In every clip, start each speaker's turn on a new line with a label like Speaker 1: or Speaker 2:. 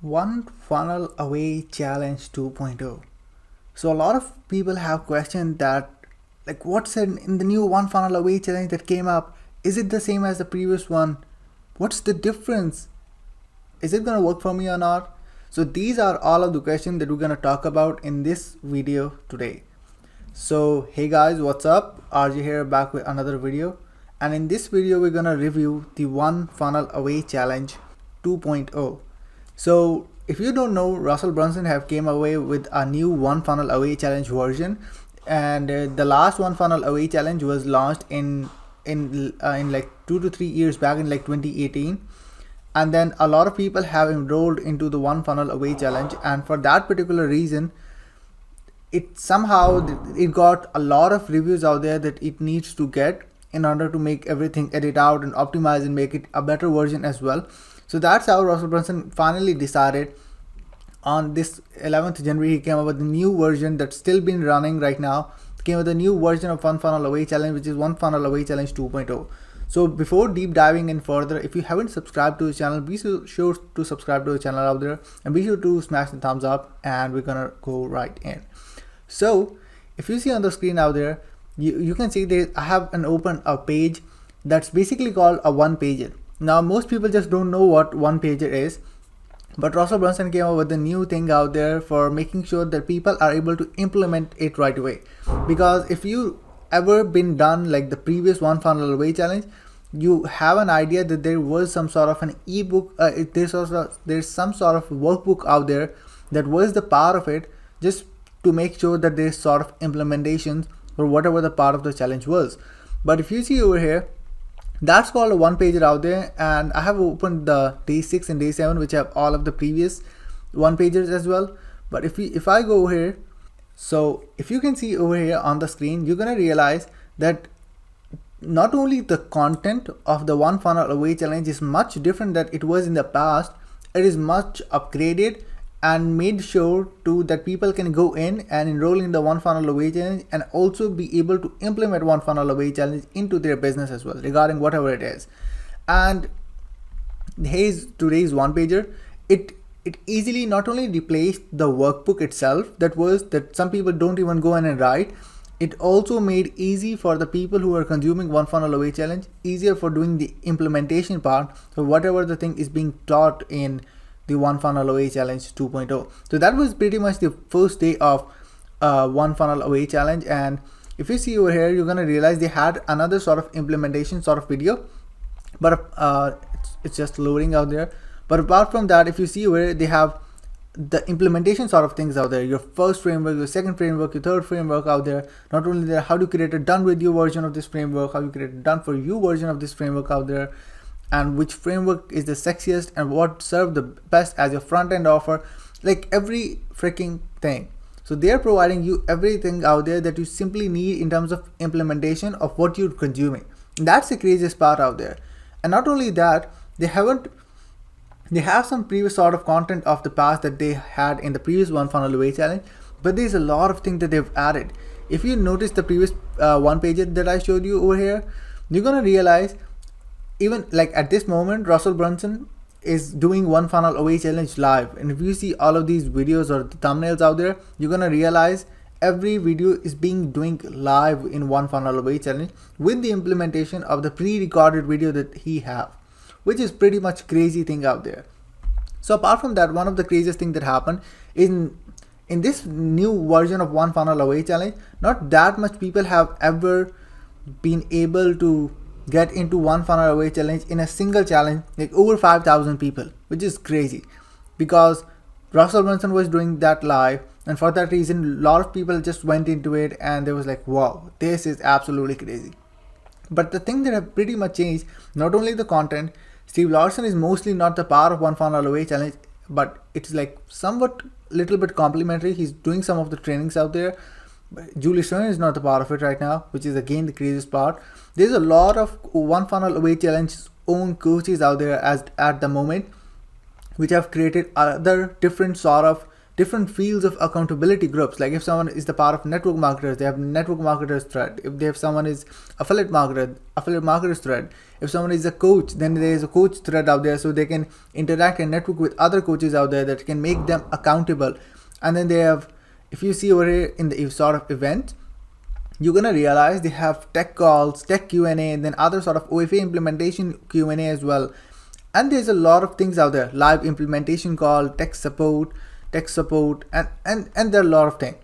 Speaker 1: One funnel away challenge 2.0. So a lot of people have questioned that, like, what's in the new one funnel away challenge that came up? Is it the same as the previous one? What's the difference? Is it gonna work for me or not? So these are all of the questions that we're gonna talk about in this video today. So hey guys, what's up? RJ here, back with another video. And in this video we're gonna review the one funnel away challenge 2.0. So if you don't know, Russell Brunson have came away with a new one funnel away challenge version, and the last one funnel away challenge was launched in like 2 to 3 years back in like 2018. And then a lot of people have enrolled into the one funnel away challenge, and for that particular reason it somehow it got a lot of reviews out there that it needs to get in order to make everything edit out and optimize and make it a better version as well. So that's how Russell Brunson finally decided on this 11th January. He came up with a new version that's still been running right now. He came with a new version of one funnel away challenge, which is one funnel away challenge 2.0. So before deep diving in further, if you haven't subscribed to the channel, be sure to subscribe to the channel out there, and be sure to smash the thumbs up, and we're gonna go right in. So if you see on the screen out there, you can see that I have a page that's basically called a one pager. Now most people just don't know what one pager is, but Russell Brunson came up with a new thing out there for making sure that people are able to implement it right away. Because if you ever been done like the previous one funnel away challenge, you have an idea that there was some sort of an ebook, there's some sort of workbook out there that was the part of it, just to make sure that there's sort of implementations for whatever the part of the challenge was. But if you see over here, that's called a one pager out there, and I have opened the day 6 and day 7, which have all of the previous one pagers as well. But if I go here, so if you can see over here on the screen, you're gonna realize that not only the content of the one funnel away challenge is much different than it was in the past, it is much upgraded and made sure to that people can go in and enroll in the one funnel away challenge and also be able to implement one funnel away challenge into their business as well, regarding whatever it is. And here's today's one pager. It easily not only replaced the workbook itself that some people don't even go in and write, it also made easy for the people who are consuming one funnel away challenge, easier for doing the implementation part for whatever the thing is being taught in the one funnel away challenge 2.0. So that was pretty much the first day of one funnel away challenge. And if you see over here, you're gonna realize they had another sort of implementation sort of video, but it's just loading out there. But apart from that, if you see where they have the implementation sort of things out there, your first framework, your second framework, your third framework out there. Not only that, how to create a done with you version of this framework, how to create a done for you version of this framework out there, and which framework is the sexiest and what serve the best as your front end offer, like every freaking thing. So they're providing you everything out there that you simply need in terms of implementation of what you're consuming. That's the craziest part out there. And not only that, they have some previous sort of content of the past that they had in the previous one funnel away challenge, but there's a lot of things that they've added. If you notice the previous one pager that I showed you over here, you're gonna realize even like at this moment, Russell Brunson is doing one funnel away challenge live. And if you see all of these videos or the thumbnails out there, you're gonna realize every video is being doing live in one funnel away challenge with the implementation of the pre-recorded video that he have, which is pretty much crazy thing out there. So apart from that, one of the craziest thing that happened in this new version of one funnel away challenge, not that much people have ever been able to get into one funnel away challenge in a single challenge, like over 5,000 people, which is crazy because Russell Brunson was doing that live, and for that reason a lot of people just went into it and they was like, wow, this is absolutely crazy. But the thing that have pretty much changed, not only the content, Steve Larson is mostly not the part of one funnel away challenge, but it's like somewhat little bit complimentary. He's doing some of the trainings out there. Julie Stern is not the part of it right now, which is again the craziest part. There's a lot of one funnel away challenge own coaches out there as at the moment, which have created other different sort of different fields of accountability groups. Like if someone is the part of network marketers, they have network marketers thread. If they have someone is affiliate marketers thread. If someone is a coach, then there is a coach thread out there, so they can interact and network with other coaches out there that can make them accountable. And then they have, if you see over here in the sort of event, you're gonna realize they have tech calls, tech Q&A, and then other sort of OFA implementation Q&A as well. And there's a lot of things out there, live implementation call, tech support, and there are a lot of things.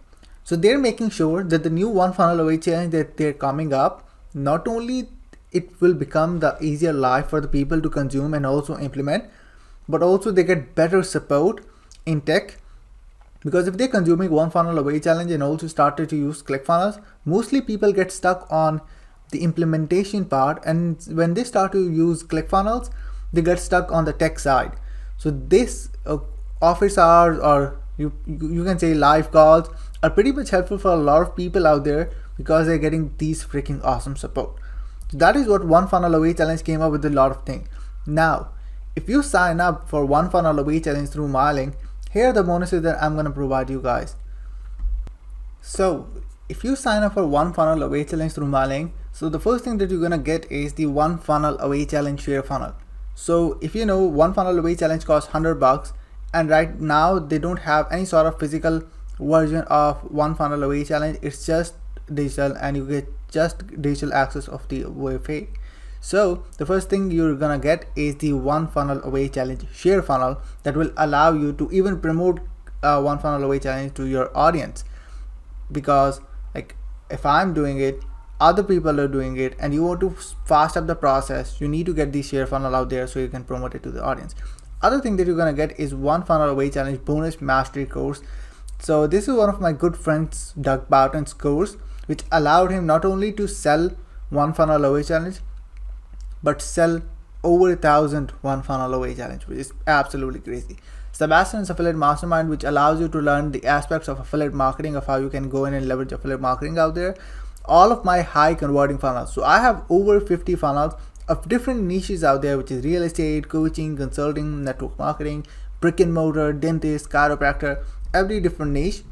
Speaker 1: So they're making sure that the new one funnel away challenge that they're coming up, not only it will become the easier life for the people to consume and also implement, but also they get better support in tech. Because if they're consuming one funnel away challenge and also started to use ClickFunnels, mostly people get stuck on the implementation part, and when they start to use ClickFunnels, they get stuck on the tech side. So this office hours, or you can say live calls, are pretty much helpful for a lot of people out there because they're getting these freaking awesome support. So that is what one funnel away challenge came up with, a lot of things. Now, if you sign up for one funnel away challenge through my link, here are the bonuses that I'm going to provide you guys. So if you sign up for one funnel away challenge through my link, so the first thing that you're going to get is the one funnel away challenge share funnel. So if you know, one funnel away challenge costs $100, and right now they don't have any sort of physical version of one funnel away challenge. It's just digital, and you get just digital access of the OFA. So the first thing you're gonna get is the one funnel away challenge share funnel that will allow you to even promote one funnel away challenge to your audience. Because like if I'm doing it, other people are doing it, and you want to fast up the process, you need to get the share funnel out there so you can promote it to the audience. Other thing that you're gonna get is one funnel away challenge bonus mastery course. So this is one of my good friends, Doug Barton's course, which allowed him not only to sell one funnel away challenge, but sell over 1,000 one funnel away challenge, which is absolutely crazy. Sebastian's affiliate mastermind, which allows you to learn the aspects of affiliate marketing, of how you can go in and leverage affiliate marketing out there. All of my high converting funnels. So I have over 50 funnels of different niches out there, which is real estate, coaching, consulting, network marketing, brick and mortar, dentist, chiropractor, every different niche.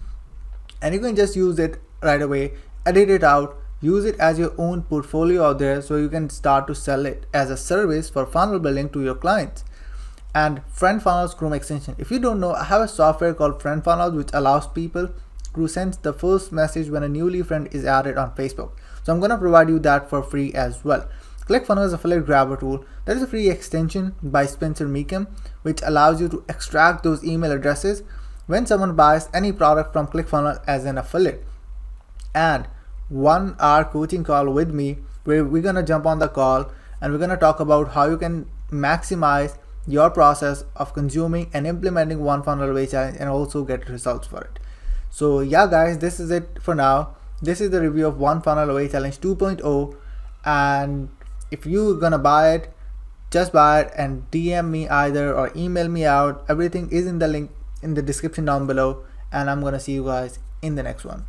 Speaker 1: And you can just use it right away, edit it out, use it as your own portfolio out there, so you can start to sell it as a service for funnel building to your clients. And Friend Funnels Chrome extension. If you don't know, I have a software called Friend Funnels, which allows people to send the first message when a newly friend is added on Facebook. So I'm going to provide you that for free as well. ClickFunnels affiliate grabber tool. That is a free extension by Spencer Meekum, which allows you to extract those email addresses when someone buys any product from ClickFunnels as an affiliate. And 1 hour coaching call with me, where we're going to jump on the call and we're going to talk about how you can maximize your process of consuming and implementing one funnel away challenge and also get results for it. So yeah guys, this is it for now. This is the review of one funnel away challenge 2.0, and if you're gonna buy it, just buy it and DM me either or email me out. Everything is in the link in the description down below, and I'm gonna see you guys in the next one.